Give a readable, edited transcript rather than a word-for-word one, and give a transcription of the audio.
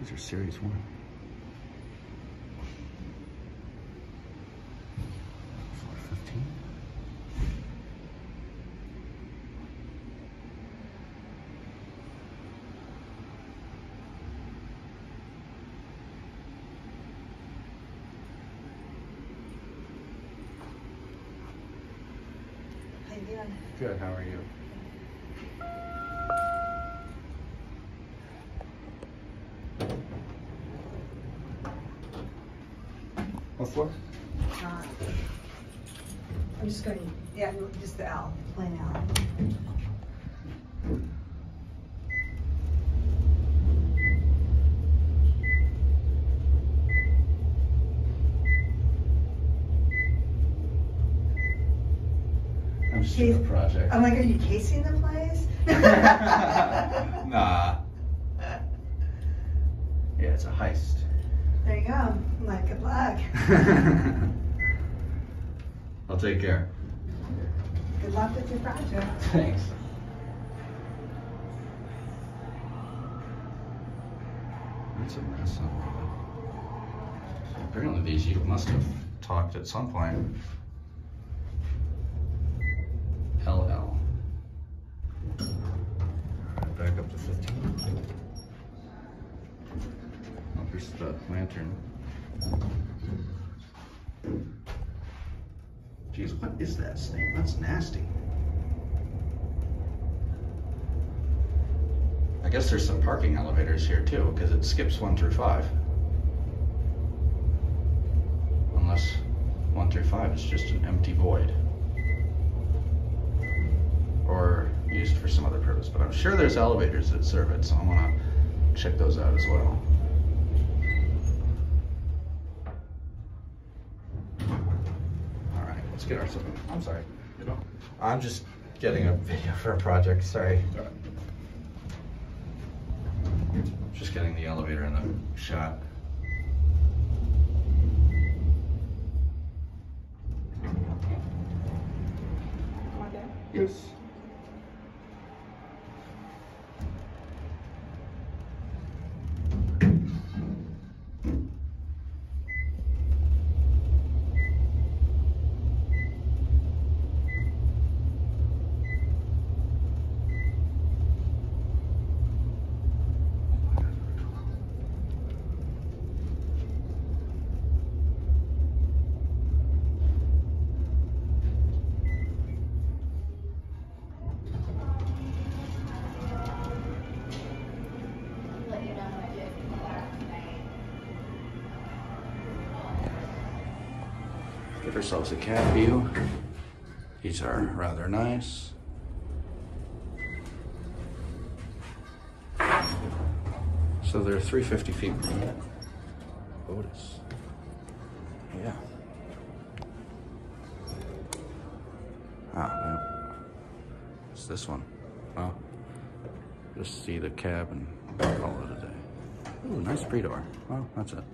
These are series 1. Floor 15. How you doing? Good, how are you? What floor? I'm just going, yeah, just the L, plain L. I'm just doing a project. I'm like, are you casing the place? Nah. Yeah, it's a heist. There you go. I'm like, good luck. I'll take care. Good luck with your project. Thanks. That's a mess. Apparently these you must have talked at some point. LL. Alright, back up to 15. Oh, here's the lantern. Jeez, what is that thing? That's nasty. I guess there's some parking elevators here too, because it skips 1 through 5. Unless 1 through 5 is just an empty void. Or used for some other purpose, but I'm sure there's elevators that serve it, so I want to check those out as well. All right, let's get ourselves. I'm sorry. You know, I'm just getting a video for a project. Sorry. All right. Just getting the elevator in the shot. Yes. Give ourselves a cab view. These are rather nice. So they're 350 feet per minute. Otis. Yeah. Ah, no. It's this one. Well, just see the cab and call it a day. Ooh, nice pre-door. Well, that's it.